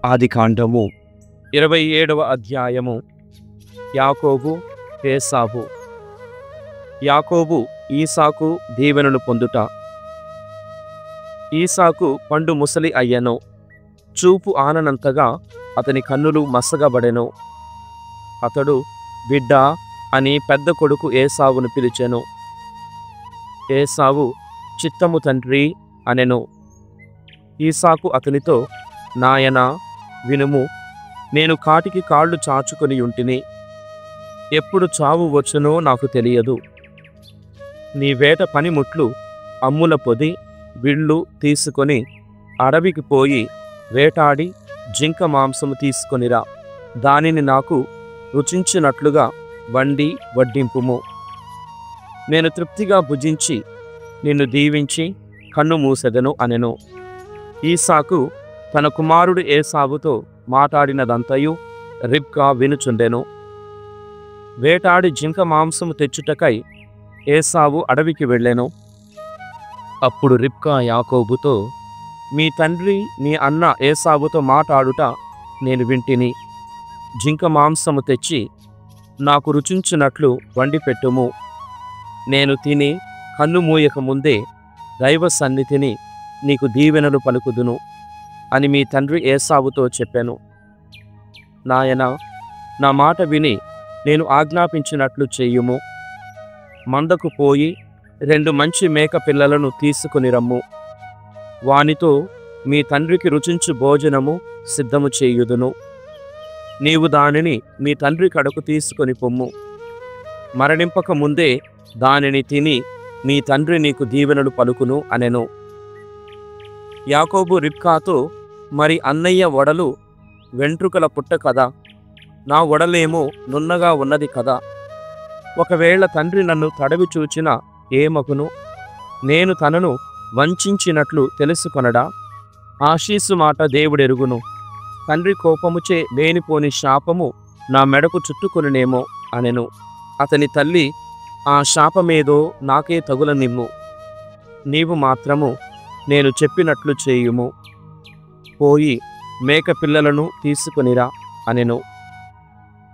ఆదికాండము 27వ అధ్యాయము. యాకోబు ఏసావు. యాకోబు ఈసాకు దీవెనలు పొందుట. ఈసాకు పండు ముసలి అయ్యెను, చూపు ఆననంతగా అతని కన్నులు మసగబడెను. అతడు బిడ్డా అని పెద్ద కొడుకు ఏసావును పిలిచెను. ఏసావు చిత్తము తండ్రి అనెను. ఈసాకు అతనితో, నాయనా వినుము, నేను కాటికి కాళ్ళు చాచుకొని ఉంటిని, ఎప్పుడు చావు వచ్చునో నాకు తెలియదు. నీ వేట పనిముట్లు, అమ్ముల పొది, విళ్ళు తీసుకొని అడవికి పోయి వేటాడి జింక మాంసము తీసుకొనిరా, దానిని నాకు రుచించినట్లుగా వండి వడ్డింపుము. నేను తృప్తిగా భుజించి నిన్ను దీవించి కన్ను మూసెదను అనెను. ఈసాకు తన కుమారుడు ఏసావుతో మాట్లాడినదంతయు రిబ్కా వినుచుండెను. వేటాడి జింక మాంసము తెచ్చుటకై ఏసావు అడవికి వెళ్ళెను. అప్పుడు రిబ్కా యాకోబుతో, మీ తండ్రి నీ అన్న ఏసావుతో మాట్లాడుట నేను వింటిని. జింక మాంసము తెచ్చి నాకు రుచించినట్లు వండిపెట్టుము. నేను తిని కన్ను మూయక ముందే దైవ సన్నిధిని నీకు దీవెనలు పలుకుదును అని మీ తండ్రి ఏసావుతో చెప్పాను. నాయనా, నా మాట విని నేను ఆజ్ఞాపించినట్లు చెయ్యుము. మందకు పోయి 2 మంచి మేక పిల్లలను తీసుకుని రమ్ము. వానితో మీ తండ్రికి రుచించు భోజనము సిద్ధము చేయుదును. నీవు దానిని మీ తండ్రి కడకు తీసుకొని పొమ్ము. మరణింపక ముందే దానిని తిని మీ తండ్రి నీకు దీవెనలు పలుకును అనెను. యాకోబు రిబ్కాతో, మరి అన్నయ్య ఒడలు వెంట్రుకల పుట్ట కదా, నా ఒడలేమో నున్నగా ఉన్నది కదా. ఒకవేళ తండ్రి నన్ను తడవి చూచిన ఏమగును? నేను తనను వంచినట్లు తెలుసుకొనడా? ఆశీసు మాట దేవుడెరుగును. తండ్రి కోపముచే లేనిపోని శాపము నా మెడకు చుట్టుకొనునేమో అనెను. అతని తల్లి, ఆ శాపమేదో నాకే తగులనిమ్ము. నీవు మాత్రము నేను చెప్పినట్లు చేయుము. పోయి మేక పిల్లలను తీసుకొనిరా అనెను.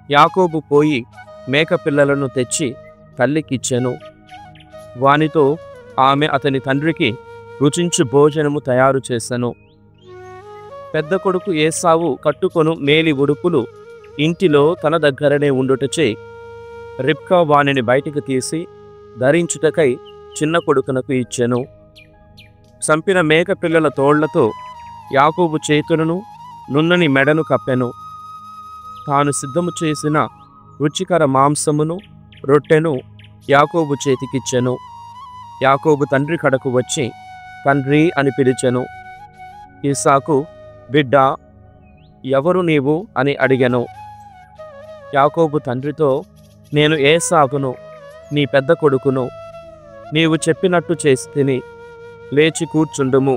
యాకోబు పోయి మేక పిల్లలను తెచ్చి తల్లికిచ్చెను. వానితో ఆమె అతని తండ్రికి రుచించు భోజనము తయారు చేసెను. పెద్ద కొడుకు ఏసావు కట్టుకొను మేలి ఉడుపులు ఇంటిలో తన దగ్గరనే ఉండుటచే రిబ్కా వానిని బయటికి తీసి ధరించుటకై చిన్న కొడుకునకు ఇచ్చెను. చంపిన మేక పిల్లల తోళ్లతో యాకోబు చేతులను నున్నని మెడను కప్పెను. తాను సిద్ధము చేసిన రుచికర మాంసమును రొట్టెను యాకోబు చేతికిచ్చెను. యాకోబు తండ్రి కడకు వచ్చి తండ్రి అని పిలిచెను. ఈసాకు, బిడ్డా ఎవరు నీవు అని అడిగెను. యాకోబు తండ్రితో, నేను ఏసావును, నీ పెద్ద కొడుకును. నీవు చెప్పినట్టు చేస్తిని, లేచి కూర్చుండుము.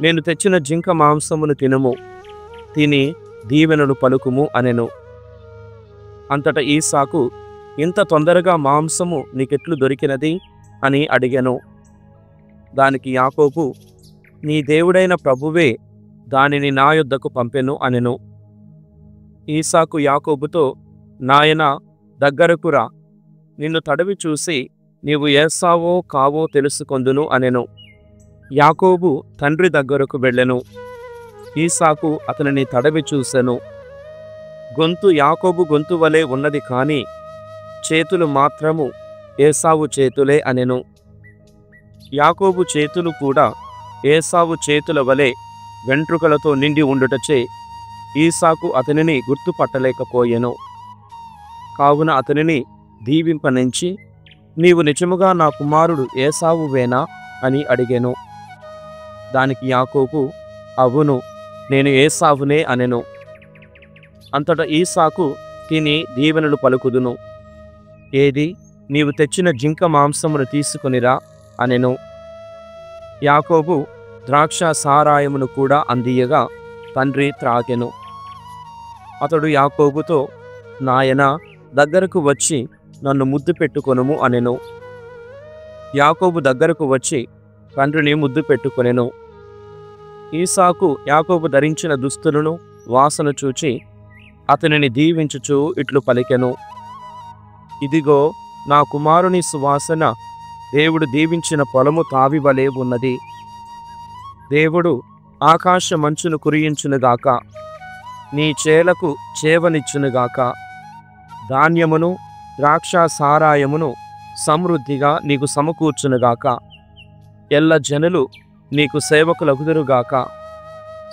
నేను తెచ్చిన జింక మాంసమును తినుము, తిని దీవెనలు పలుకుము అనెను. అంతటా ఈసాకు, ఇంత తొందరగా మాంసము నీకెట్లు దొరికినది అని అడిగెను. దానికి యాకోబు, నీ దేవుడైన ప్రభువే దానిని నా యొద్దకు పంపెను అనెను. ఈసాకు యాకోబుతో, నాయనా దగ్గరకు రా, నిన్ను తడవి చూసి నీవు ఏసావో కావో తెలుసుకొందును అనెను. యాకోబు తండ్రి దగ్గరకు వెళ్ళెను. ఈసాకు అతనిని తడవి చూసెను. గొంతు యాకోబు గొంతు వలె ఉన్నది కాని చేతులు మాత్రము ఏసావు చేతులే అనెను. యాకోబు చేతులు కూడా ఏసావు చేతుల వలె వెంట్రుకలతో నిండి ఉండుటచే ఈసాకు అతనిని గుర్తుపట్టలేకపోయెను. కావున అతనిని దీవింపనించి, నీవు నిజముగా నా కుమారుడు ఏసావువేనా అని అడిగెను. దానికి యాకోబు, అవును, నేను ఏసావునే అనెను. అంతటా ఈసాకు, తిని దీవెనలు పలుకుదును. ఏది, నీవు తెచ్చిన జింక మాంసమును తీసుకొనిరా అనెను. యాకోబు ద్రాక్ష సారాయమును కూడా అందియగా తండ్రి త్రాగెను. అతడు యాకోబుతో, నాయనా దగ్గరకు వచ్చి నన్ను ముద్దు పెట్టుకొనుము అనెను. యాకోబు దగ్గరకు వచ్చి తండ్రిని ముద్దు పెట్టుకొనెను. ఈసాకు యాకోబు ధరించిన దుస్తులను వాసన చూచి అతనిని దీవించుచు ఇట్లు పలికెను, ఇదిగో నా కుమారుని సువాసన దేవుడు దీవించిన పొలము తావివలే ఉన్నది. దేవుడు ఆకాశ మంచును కురియించునుగాక, నీ చేలకు చేవనిచ్చునుగాక, ధాన్యమును ద్రాక్ష సారాయమును సమృద్ధిగా నీకు సమకూర్చునుగాక, ఎల్ల జనులు నీకు సేవకులగుదురుగాక,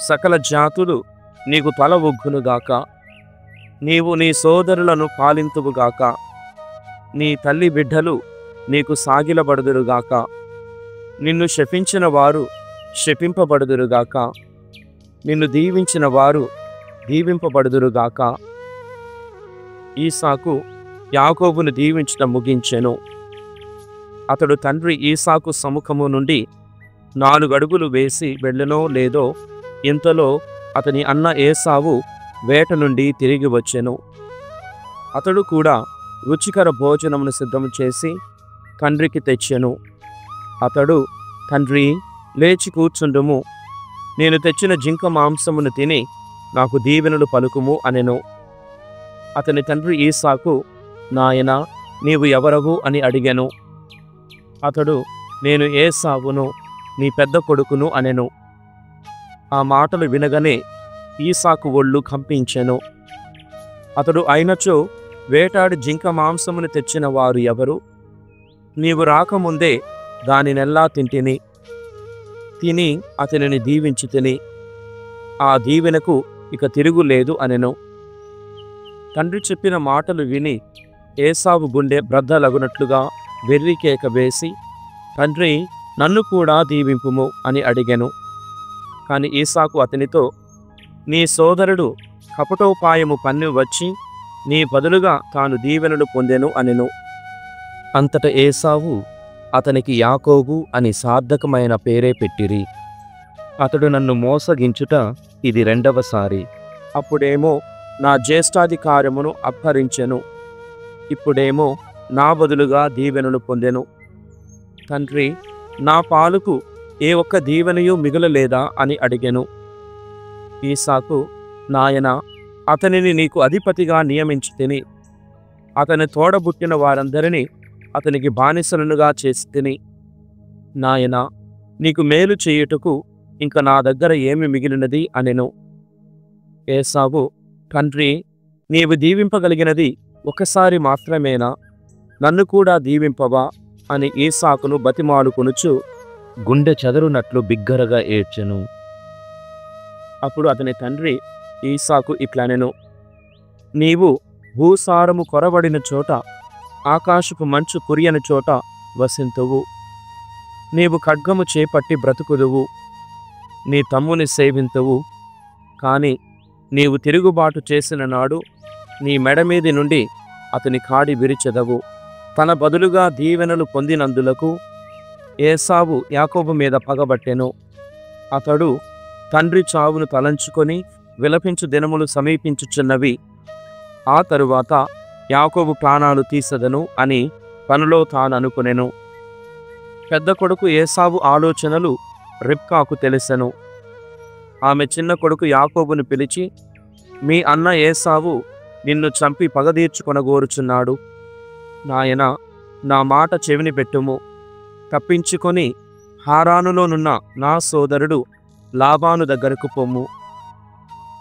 సకల జాతులు నీకు తల ఒగ్గునుగాక, నీవు నీ సోదరులను పాలింతువుగాక, నీ తల్లి బిడ్డలు నీకు సాగిలబడుదురుగాక, నిన్ను శపించిన వారు శపింపబడుదురుగాక, నిన్ను దీవించిన వారు దీవింపబడుదురుగాక. ఈసాకు యాకోబును దీవించడం ముగించెను. అతడు తండ్రి ఈసాకు సముఖము నుండి 4 అడుగులు వేసి వెళ్ళెనో లేదో ఇంతలో అతని అన్న ఏసావు వేట నుండి తిరిగి వచ్చెను. అతడు కూడా రుచికర భోజనమును సిద్ధం చేసి తండ్రికి తెచ్చెను. అతడు, తండ్రి, లేచి కూర్చుండుము, నేను తెచ్చిన జింక మాంసమును తిని నాకు దీవెనలు పలుకుము అనెను. అతని తండ్రి ఈసాకు, నాయనా, నీవు ఎవరవు అని అడిగెను. అతడు, నేను ఏసావును, నీ పెద్ద కొడుకును అనెను. ఆ మాటలు వినగానే ఈసాకు ఒళ్ళు కంపించెను. అతడు, అయినచో వేటాడి జింక మాంసమును తెచ్చిన వారు ఎవరు? నీవు రాకముందే దానినెల్లా తింటిని, తిని అతనిని దీవించి తిని, ఆ దీవెనకు ఇక తిరుగులేదు అనెను. తండ్రి చెప్పిన మాటలు విని ఏసావు గుండె బ్రద్దలగునట్లుగా వెర్రికేక వేసి, తండ్రి, నన్ను కూడా దీవింపుము అని అడిగెను. కాని ఈసాకు అతనితో, నీ సోదరుడు కపటోపాయము పన్ని వచ్చి నీ బదులుగా తాను దీవెనలు పొందెను అనెను. అంతట ఏసావు అతనికి యాకోబు అని సార్థకమైన పేరే పెట్టిరి. అతడు నన్ను మోసగించుట ఇది 2వసారి. అప్పుడేమో నా జ్యేష్ఠాధికారమును అపహరించెను, ఇప్పుడేమో నా బదులుగా దీవెనలు పొందెను. తండ్రి, నా పాలుకు ఏ ఒక్క దీవెనయు మిగులలేదా అని అడిగెను. ఈసాకు, నాయనా, అతనిని నీకు అధిపతిగా నియమించితిని, అతని తోడబుట్టిన వారందరినీ అతనికి బానిసలనుగా చేసి తిని, నాయనా, నీకు మేలు చేయుటకు ఇంక నా దగ్గర ఏమి మిగిలినది అనెను. ఏసావు, తండ్రి, నీవు దీవింపగలిగినది ఒకసారి మాత్రమేనా? నన్ను కూడా దీవింపవా అని ఈసాకును బతిమాలుకొనుచు గుండె చెదరునట్లు బిగ్గరగా ఏడ్చెను. అప్పుడు అతని తండ్రి ఈసాకు ఇట్లనెను, నీవు భూసారము కొరబడిన చోట, ఆకాశపు మంచు కురియని చోట వసింతువు. నీవు ఖడ్గము చేపట్టి బ్రతుకుదువు, నీ తమ్ముని సేవింతువు. కాని నీవు తిరుగుబాటు చేసిన నాడు నీ మెడమీది నుండి అతని కాడి విరిచెదవు. తన బదులుగా దీవెనలు పొందినందులకు ఏసావు యాకోబు మీద పగబట్టెను. అతడు తండ్రి చావును తలంచుకొని విలపించు దినములు సమీపించుచున్నవి, ఆ తరువాత యాకోబు ప్రాణాలు తీసెదను అని పనిలో తాను అనుకునెను. పెద్ద కొడుకు ఏసావు ఆలోచనలు రిబ్కాకు తెలిసెను. ఆమె చిన్న కొడుకు యాకోబును పిలిచి, మీ అన్న ఏసావు నిన్ను చంపి పగదీర్చుకొనగోరుచున్నాడు. నాయనా, నా మాట చెవిని పెట్టుము. తప్పించుకొని హారానులోనున్న నా సోదరుడు లాబాను దగ్గరకు పొమ్ము.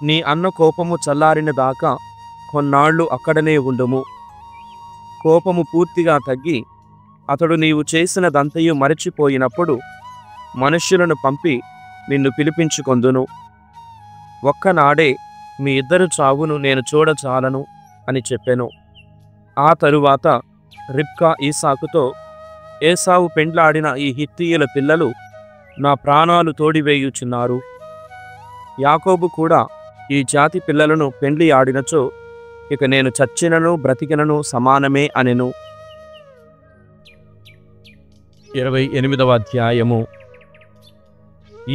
నీ అన్న కోపము చల్లారిన దాకా కొన్నాళ్ళు అక్కడనే ఉండుము. కోపము పూర్తిగా తగ్గి అతడు నీవు చేసినదంతయు మరచిపోయినప్పుడు మనుష్యులను పంపి నిన్ను పిలిపించుకొందును. ఒక్కనాడే మీ ఇద్దరు చావును నేను చూడచాలను అని చెప్పెను. ఆ తరువాత రిబ్కా ఈసాకుతో, ఏసావు పెండ్లాడిన ఈ హిత్తీయుల పిల్లలు నా ప్రాణాలు తోడివేయుచున్నారు. యాకోబు కూడా ఈ జాతి పిల్లలను పెండ్లి ఆడినచో ఇక నేను చచ్చినను బ్రతికినను సమానమే అనెను. 28వ అధ్యాయము.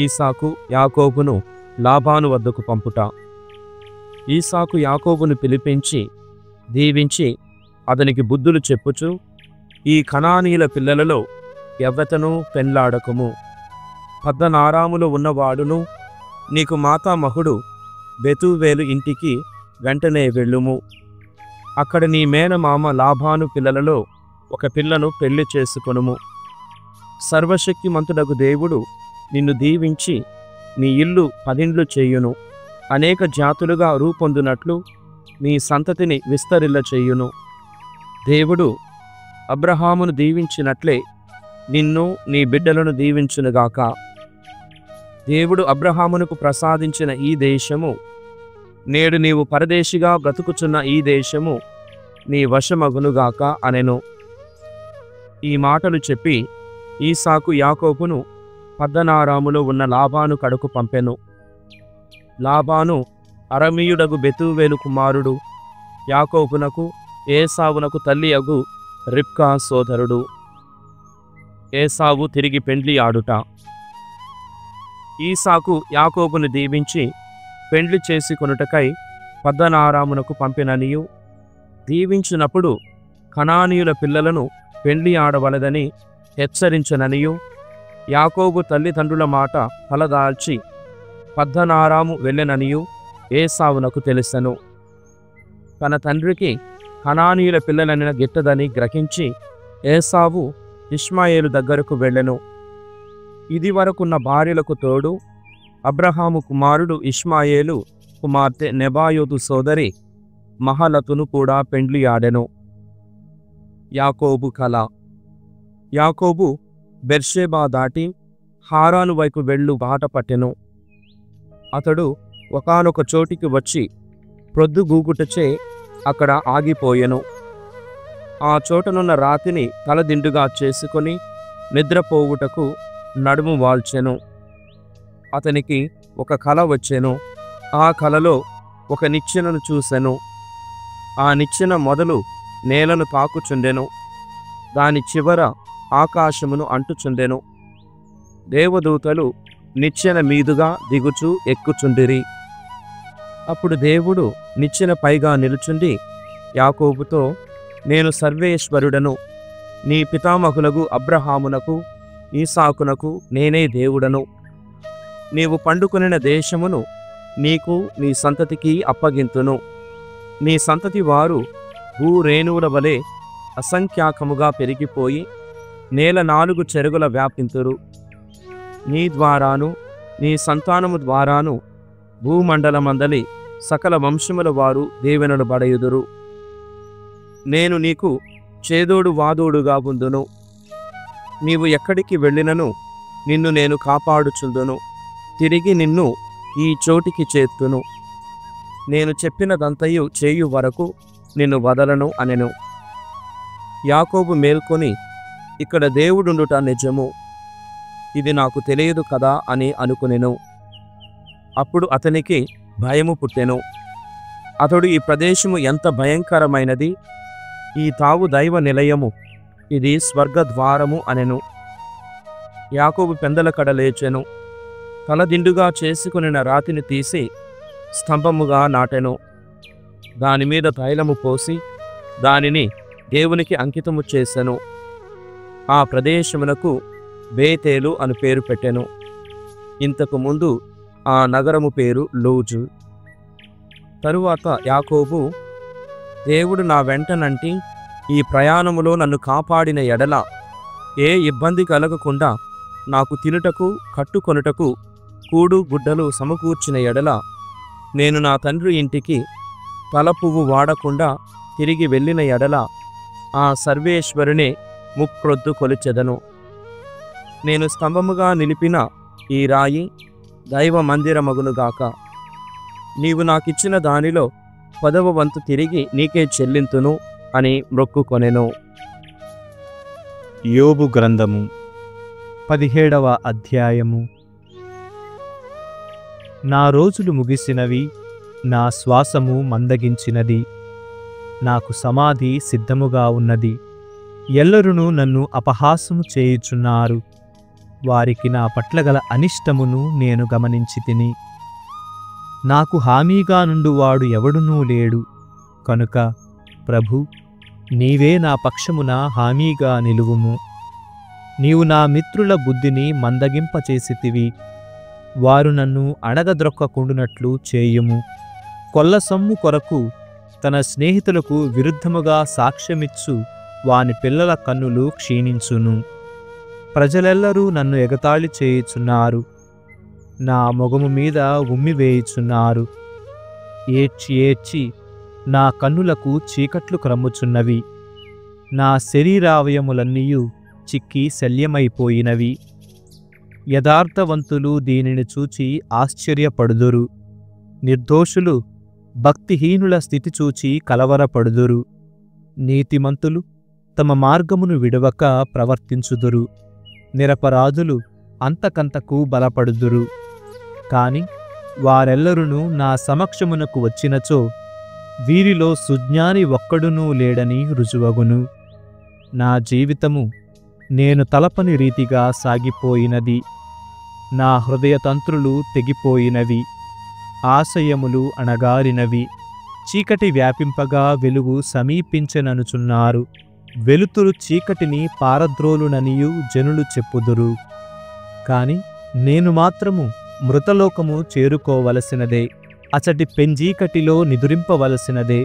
ఈసాకు యాకోబును లాబాను వద్దకు పంపుట. ఈసాకు యాకోబును పిలిపించి దీవించి అతనికి బుద్ధులు చెప్పుచు, ఈ కనానీయుల పిల్లలలో ఎవ్వతను పెండ్లాడకము. పద్దనారాములో ఉన్నవాడును నీకు మాతామహుడు బెతూవేలు ఇంటికి వెంటనే వెళ్ళుము. అక్కడ నీ మేనమామ లాబాను పిల్లలలో ఒక పిల్లను పెళ్లి చేసుకొనుము. సర్వశక్తిమంతుడగు దేవుడు నిన్ను దీవించి నీ ఇల్లు పదిండ్లు చేయును. అనేక జాతులుగా రూపొందునట్లు నీ సంతతిని విస్తరిల్ల చేయును. దేవుడు అబ్రహామును దీవించినట్లే నిన్ను నీ బిడ్డలను దీవించునుగాక. దేవుడు అబ్రహామునకు ప్రసాదించిన ఈ దేశము, నేడు నీవు పరదేశిగా బ్రతుకుచున్న ఈ దేశము నీ వశమగునుగాక అనెను. ఈ మాటలు చెప్పి ఈసాకు యాకోబును పద్దనారాములో ఉన్న లాబాను కడకు పంపెను. లాబాను అరమీయుడగు బెతూవేలు కుమారుడు, యాకోబునకు ఏసావునకు తల్లి అగు రిబ్కా సోదరుడు. ఏసావు తిరిగి పెండ్లి ఆడుట. ఈసాకు యాకోబును దీవించి పెండ్లి చేసుకొనుటకై పద్దనారామునకు పంపిననియు, దీవించినప్పుడు కనానీయుల పిల్లలను పెండ్లి ఆడవలదని హెచ్చరించననియు యాకోబు తల్లిదండ్రుల మాట తలదాల్చి పద్దనారాము వెళ్ళెననియు ఏసావునకు తెలుసెను. తన తండ్రికి కనానీయుల పిల్లలనిన గిట్టదని గ్రహించి ఏసావు ఇష్మాయేలు దగ్గరకు వెళ్ళెను. ఇది వరకున్న భార్యలకు తోడు అబ్రహాము కుమారుడు ఇష్మాయేలు కుమార్తె నెబాయోతు సోదరి మహలతును కూడా పెండ్లి ఆడెను. యాకోబు కల. యాకోబు బెర్షెబా దాటి హారాను వైపు వెళ్ళు బాట పట్టెను. అతడు ఒకానొక చోటికి వచ్చి ప్రొద్దుగూగుటచే అక్కడ ఆగిపోయెను. ఆ చోటనున్న రాతిని తలదిండుగా చేసుకొని నిద్రపోవుటకు నడుము వాల్చెను. అతనికి ఒక కల వచ్చెను. ఆ కలలో ఒక నిచ్చెనను చూసెను. ఆ నిచ్చెన మొదలు నేలను తాకుచుండెను, దాని చివర ఆకాశమును అంటుచుండెను. దేవదూతలు నిచ్చెన మీదుగా దిగుచూ ఎక్కుచుండిరి. అప్పుడు దేవుడు నిచ్చెన పైగా నిలుచుండి యాకోబుతో, నేను సర్వేశ్వరుడను, నీ పితామహులకు అబ్రహామునకు ఈసాకునకు నేనే దేవుడను. నీవు పండుకొనిన దేశమును నీకు నీ సంతతికి అప్పగింతును. నీ సంతతి వారు భూరేణువుల వలె అసంఖ్యాకముగా పెరిగిపోయి నేల 4 చెరుగుల వ్యాపింతురు. నీ ద్వారాను నీ సంతానము ద్వారాను భూమండలమందలి సకల వంశముల వారు దీవెనలు బడయుదురు. నేను నీకు చేదోడు వాదోడుగా ఉందును. నీవు ఎక్కడికి వెళ్ళినను నిన్ను నేను కాపాడుచుందును. తిరిగి నిన్ను ఈ చోటికి చేర్తును. నేను చెప్పినదంతయు చేయు వరకు నిన్ను వదలను అనెను. యాకోబు మేల్కొని, ఇక్కడ దేవుడుండుట నిజము, ఇది నాకు తెలియదు కదా అని అనుకునెను. అప్పుడు అతనికి భయము పుట్టెను. అతడు ఈ ప్రదేశము ఎంత భయంకరమైనది, ఈ తావు దైవ నిలయము, ఇది స్వర్గద్వారము అనెను. యాకోబు పెందల కడ లేచెను. తలదిండుగా చేసుకొనిన రాతిని తీసి స్తంభముగా నాటెను. దానిమీద తైలము పోసి దానిని దేవునికి అంకితము చేసెను. ఆ ప్రదేశమునకు బేతేలు అని పేరు పెట్టెను. ఇంతకు ముందు ఆ నగరము పేరు లూజు. తరువాత యాకోబు, దేవుడు నా వెంటనంటి ఈ ప్రయాణములో నన్ను కాపాడిన ఎడల ఏ ఇబ్బంది కలగకుండా నాకు తినుటకు కట్టుకొనుటకు కూడు గుడ్డలు సమకూర్చిన ఎడల నేను నా తండ్రి ఇంటికి తలపువ్వు వాడకుండా తిరిగి వెళ్ళిన ఎడల ఆ సర్వేశ్వరునే ముక్రొద్దు కొలిచెదను. నేను స్తంభముగా నిలిపిన ఈ రాయి దైవ మందిరమగునుగాక. నీవు నాకిచ్చిన దానిలో 10వ వంతు తిరిగి నీకే చెల్లింతును అని మొక్కుకొనెను. యోబు గ్రంథము 17వ అధ్యాయము. నా రోజులు ముగిసినవి, నా శ్వాసము మందగించినది, నాకు సమాధి సిద్ధముగా ఉన్నది. ఎల్లరునూ నన్ను అపహాసము చేయుచున్నారు. వారికి నా పట్ల గల అనిష్టమును నేను గమనించి తిని. నాకు హామీగా నుండువాడు ఎవడునూ లేడు. కనుక ప్రభు, నీవే నా పక్షమున హామీగా నిలువుము. నీవు నా మిత్రుల బుద్ధిని మందగింపచేసితివి. వారు నన్ను అణగద్రొక్కకుండునట్లు చేయుము. కొల్లసొమ్ము కొరకు తన స్నేహితులకు విరుద్ధముగా సాక్ష్యమిచ్చు వాని పిల్లల కన్నులు క్షీణించును. ప్రజలెల్లరూ నన్ను ఎగతాళి చేయుచున్నారు, నా మొగము మీద ఉమ్మివేయుచున్నారు. ఏడ్చి ఏడ్చి నా కన్నులకు చీకట్లు క్రమ్ముచున్నవి. నా శరీరావయములన్నీయు చిక్కి శల్యమైపోయినవి. యథార్థవంతులు దీనిని చూచి ఆశ్చర్యపడుదురు. నిర్దోషులు భక్తిహీనుల స్థితి చూచి కలవరపడుదురు. నీతిమంతులు తమ మార్గమును విడవక ప్రవర్తించుదురు. నిరపరాధులు అంతకంతకు బలపడుదురు. కాని వారెల్లరును నా సమక్షమునకు వచ్చినచో వీరిలో సుజ్ఞాని ఒక్కడునూ లేడని రుజువగును. నా జీవితము నేను తలపని రీతిగా సాగిపోయినది. నా హృదయతంత్రులు తెగిపోయినవి, ఆశయములు అణగారినవి. చీకటి వ్యాపింపగా వెలుగు సమీపించెననుచున్నారు. వెలుతురు చీకటిని పారద్రోలుననియు జనులు చెప్పుదురు. కాని నేను మాత్రము మృతలోకము చేరుకోవలసినదే, అచటి పెంజీకటిలో నిదురింపవలసినదే.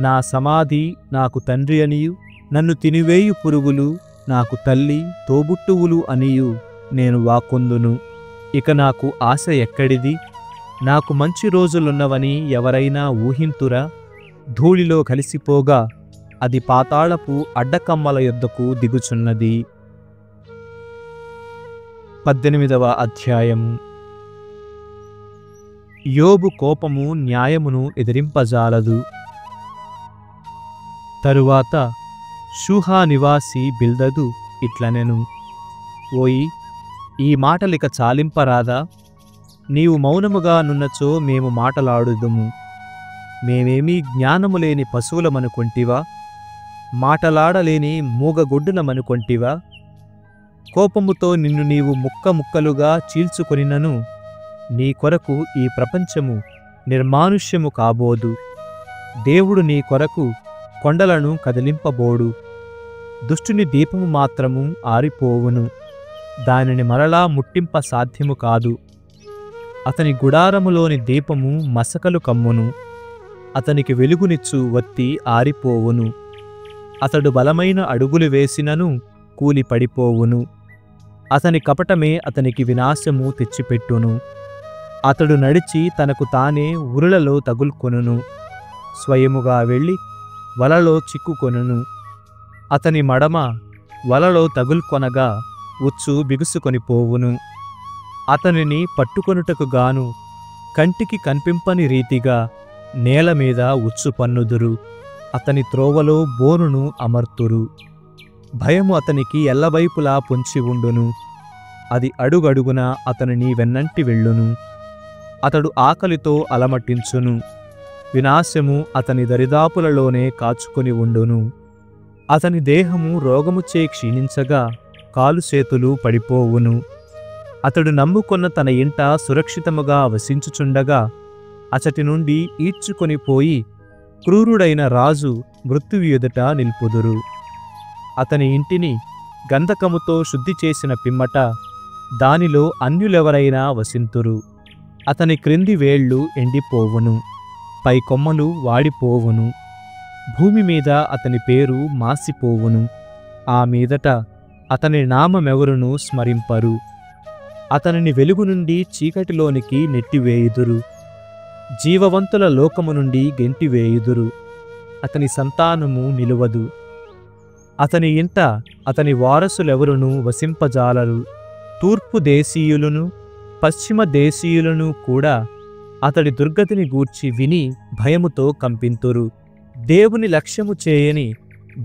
నా సమాధి నాకు తండ్రి అనియు, నన్ను తినివేయు పురుగులు నాకు తల్లి తోబుట్టువులు అనియు నేను వాకొందును. ఇక నాకు ఆశ ఎక్కడిది? నాకు మంచి రోజులున్నవని ఎవరైనా ఊహింతురా? ధూళిలో కలిసిపోగా అది పాతాళపు అడ్డకమ్మల యొద్దకు దిగుచున్నది. 18వ అధ్యాయము. యోబు కోపము న్యాయమును ఎదిరింపజాలదు. తరువాత షూహా నివాసి బిల్దదు ఇట్లనెను, ఓయి, ఈ మాటలిక చాలింపరాదా? నీవు మౌనముగా నున్నచో మేము మాటలాడుదుము. మేమేమీ జ్ఞానము లేని పశువులమనుకొంటివా? మాటలాడలేని మూగగొడ్డులమనుకొంటివా? కోపముతో నిన్ను నీవు ముక్క ముక్కలుగా చీల్చుకొనినను నీ కొరకు ఈ ప్రపంచము నిర్మానుష్యము కాబోదు. దేవుడు నీ కొరకు కొండలను కదిలింపబోడు. దుష్టుని దీపము మాత్రము ఆరిపోవును, దానిని మరలా ముట్టింప సాధ్యము కాదు. అతని గుడారములోని దీపము మసకలు కమ్మును, అతనికి వెలుగునిచ్చు వత్తి ఆరిపోవును. అతడు బలమైన అడుగులు వేసినను కూలి పడిపోవును. అతని కపటమే అతనికి వినాశము తెచ్చిపెట్టును. అతడు నడిచి తనకు తానే ఉరులలో తగులుకొనును, స్వయముగా వెళ్ళి వలలో చిక్కుకొనును. అతని మడమ వలలో తగులుకొనగా ఉచ్చు బిగుసుకొనిపోవును. అతనిని పట్టుకొనుటకు గాను కంటికి కనిపింపని రీతిగా నేల మీద ఉచ్చు పన్నుదురు. అతని త్రోవలో బోనును అమర్తురు. భయము అతనికి ఎల్లవైపులా పొంచి ఉండును. అది అడుగడుగున అతనిని వెన్నంటి వెళ్ళును. అతడు ఆకలితో అలమటించును. వినాశము అతని దరిదాపులలోనే కాచుకొని ఉండును. అతని దేహము రోగముచే క్షీణించగా కాలు చేతులు పడిపోవును. అతడు నమ్ముకొన్న తన ఇంట సురక్షితముగా వసించుచుండగా అచటి నుండి ఈడ్చుకొని పోయి క్రూరుడైన రాజు మృత్యువు ఎదుట నిల్పుదురు. అతని ఇంటిని గంధకముతో శుద్ధి చేసిన పిమ్మట దానిలో అన్యులెవరైనా వసింతురు. అతని క్రింది వేళ్ళు ఎండిపోవును, పై కొమ్మలు వాడిపోవును. భూమి మీద అతని పేరు మాసిపోవును. ఆ మీదట అతని నామమెవరునూ స్మరింపరు. అతనిని వెలుగు నుండి చీకటిలోనికి నెట్టివేయుదురు, జీవవంతుల లోకము నుండి గెంటివేయుదురు. అతని సంతానము నిలువదు. అతని ఇంట అతని వారసులెవరునూ వసింపజాలరు. తూర్పు దేశీయులను పశ్చిమ దేశీయులను కూడా అతడి దుర్గతిని గూర్చి విని భయముతో కంపింతురు. దేవుని లక్ష్యము చేయని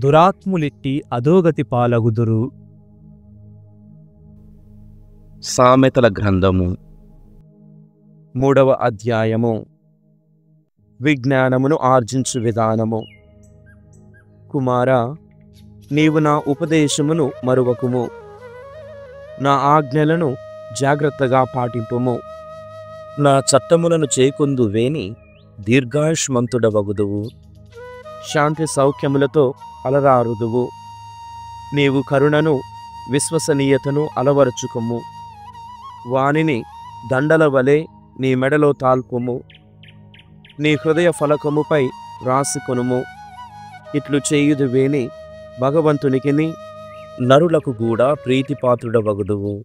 దురాత్ములిట్టి అధోగతి పాలగుదురు. సామెతల గ్రంథము 3వ అధ్యాయము. విజ్ఞానమును ఆర్జించు విధానము. కుమారా, నీవు నా ఉపదేశమును మరువకుము, నా ఆజ్ఞలను జాగ్రత్తగా పాటింపుము. నా చట్టములను చేకొందువేని దీర్ఘాయుష్మంతుడవగుదువు. శాంతి సౌఖ్యములతో అలరారుదువు. నీవు కరుణను విశ్వసనీయతను అలవరుచుకుము. వానిని దండల వలె నీ మెడలో తాల్పుము, నీ హృదయ ఫలకముపై రాసుకొనుము. ఇట్లు చేయుదువేని భగవంతునికిని నరులకు కూడా ప్రీతిపాత్రుడవగుదువు.